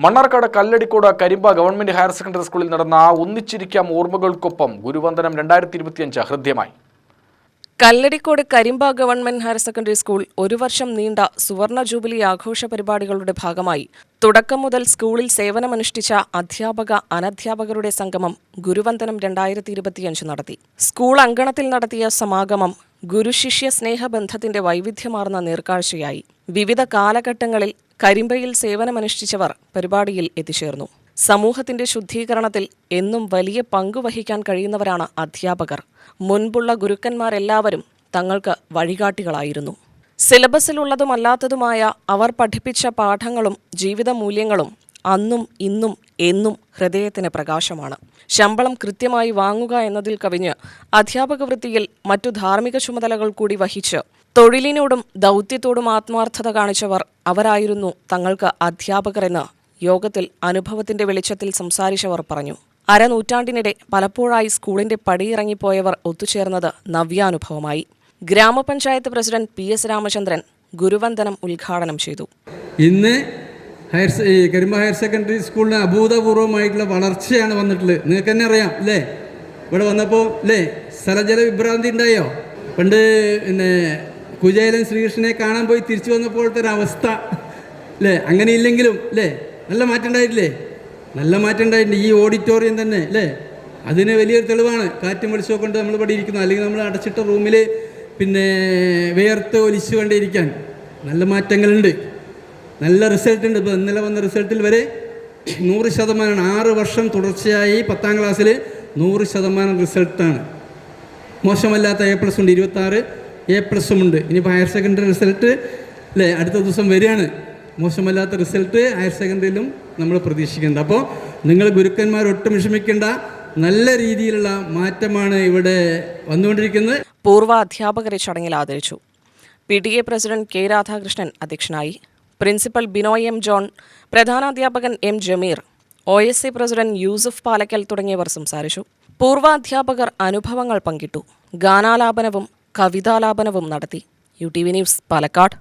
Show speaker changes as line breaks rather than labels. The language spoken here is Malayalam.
Mannarkkad Kalladikode Karimba government higher secondary സ്കൂളിൽ നടന്ന ഒന്നിച്ചിരിക്കാം ഓർമ്മകൾക്കൊപ്പം ഗുരുവന്ദനം 2025 ഹൃദ്യമായി.
Kalladikode Karimba government higher secondary school ഒരു വർഷം നീണ്ട സുവർണ ജൂബിലി ആഘോഷ പരിപാടികളുടെ ഭാഗമായി തുടക്കം മുതൽ സ്കൂളിൽ സേവനമനുഷ്ഠിച്ച അധ്യാപക അനധ്യാപകരുടെ സംഗമം ഗുരുവന്ദനം 2025 നടത്തി. സ്കൂൾ അങ്കണത്തിൽ നടത്തിയ സമാഗമം ഗുരുശിഷ്യ സ്നേഹബന്ധത്തിന്റെ വൈവിധ്യമാർന്ന നേർക്കാഴ്ചയായി. വിവിധ കാലഘട്ടങ്ങളിൽ കരിമ്പയിൽ സേവനമനുഷ്ഠിച്ചവർ പരിപാടിയിൽ എത്തിച്ചേർന്നു. സമൂഹത്തിന്റെ ശുദ്ധീകരണത്തിൽ എന്നും വലിയ പങ്കുവഹിക്കാൻ കഴിയുന്നവരാണ് അധ്യാപകർ. മുൻപുള്ള ഗുരുക്കന്മാരെല്ലാവരും തങ്ങൾക്ക് വഴികാട്ടികളായിരുന്നു. സിലബസിലുള്ളതുമല്ലാത്തതുമായ അവർ പഠിപ്പിച്ച പാഠങ്ങളും ജീവിത മൂല്യങ്ങളും അന്നും ഇന്നും എന്നും ഹൃദയത്തിന് പ്രകാശമാണ്. ശമ്പളം കൃത്യമായി വാങ്ങുക എന്നതിൽ കവിഞ്ഞ് അധ്യാപക വൃത്തിയിൽ മറ്റു ധാർമ്മിക ചുമതലകൾ കൂടി വഹിച്ച് തൊഴിലിനോടും ദൗത്യത്തോടും ആത്മാർത്ഥത കാണിച്ചവർ അവരായിരുന്നു തങ്ങൾക്ക് അധ്യാപകരെന്ന് യോഗത്തിൽ അനുഭവത്തിന്റെ വെളിച്ചത്തിൽ സംസാരിച്ചവർ പറഞ്ഞു. അരനൂറ്റാണ്ടിനിടെ പലപ്പോഴായി സ്കൂളിന്റെ പടിയിറങ്ങിപ്പോയവർ ഒത്തുചേർന്നത് നവ്യാനുഭവമായി. ഗ്രാമപഞ്ചായത്ത് പ്രസിഡന്റ് PS രാമചന്ദ്രൻ ഗുരുവന്ദനം ഉദ്ഘാടനം ചെയ്തു.
ഇന്ന് കരിമ്പ ഹയർ സെക്കൻഡറി സ്കൂളിന് അഭൂതപൂർവമായിട്ടുള്ള വളർച്ചയാണ് വന്നിട്ടുള്ളത്. നിങ്ങൾക്ക് തന്നെ അറിയാം അല്ലേ? ഇവിടെ വന്നപ്പോൾ അല്ലേ സ്ഥലജല വിഭ്രാന്തി ഉണ്ടായോ? പണ്ട് കുചേലൻ ശ്രീകൃഷ്ണനെ കാണാൻ പോയി തിരിച്ചു വന്നപ്പോഴത്തെ ഒരു അവസ്ഥ അല്ലേ? അങ്ങനെ ഇല്ലെങ്കിലും അല്ലേ നല്ല മാറ്റം ഉണ്ടായിട്ടില്ലേ? നല്ല മാറ്റം ഉണ്ടായിട്ടുണ്ട്. ഈ ഓഡിറ്റോറിയം തന്നെ അല്ലേ അതിന് വലിയൊരു തെളിവാണ്. കാറ്റും വെളിച്ചവും കൊണ്ട് നമ്മൾ ഇവിടെ ഇരിക്കുന്നത്. അല്ലെങ്കിൽ നമ്മൾ അടച്ചിട്ട റൂമിൽ വിയർത്ത് ഒലിച്ചു കൊണ്ടിരിക്കാൻ നല്ല മാറ്റങ്ങളുണ്ട്. നല്ല റിസൾട്ട് ഉണ്ട്. ഇപ്പോൾ ഇന്നലെ വന്ന റിസൾട്ടിൽ വരെ 100%. 6 വർഷം തുടർച്ചയായി 10ാം ക്ലാസ്സിൽ 100% റിസൾട്ടാണ്. മോശമല്ലാത്ത A+ ഉണ്ട്, 26 A+ ഉണ്ട്. ഇനിയിപ്പോൾ ഹയർ സെക്കൻഡറി റിസൾട്ട് അല്ലേ അടുത്ത ദിവസം വരികയാണ്. മോശമല്ലാത്ത റിസൾട്ട് ഹയർ സെക്കൻഡറിയിലും നമ്മൾ പ്രതീക്ഷിക്കുന്നുണ്ട്. അപ്പോൾ നിങ്ങൾ ഗുരുക്കന്മാർ ഒട്ടും വിഷമിക്കേണ്ട, നല്ല രീതിയിലുള്ള മാറ്റമാണ് ഇവിടെ വന്നുകൊണ്ടിരിക്കുന്നത്.
പൂർവ്വ അധ്യാപകരെ ചടങ്ങിൽ ആദരിച്ചു. PTA പ്രസിഡന്റ് K രാധാകൃഷ്ണൻ അധ്യക്ഷനായി. പ്രിൻസിപ്പൽ ബിനോയ് M ജോൺ, പ്രധാനാധ്യാപകൻ M Jameer, OSC president Yusuf Palakkal തുടങ്ങിയവർ സംസാരിച്ചു. പൂർവ്വ അധ്യാപകർ അനുഭവങ്ങൾ പങ്കിട്ടു. ഗാനാലാപനവും കവിതാലാപനവും നടത്തി. UTV news, Palakkad.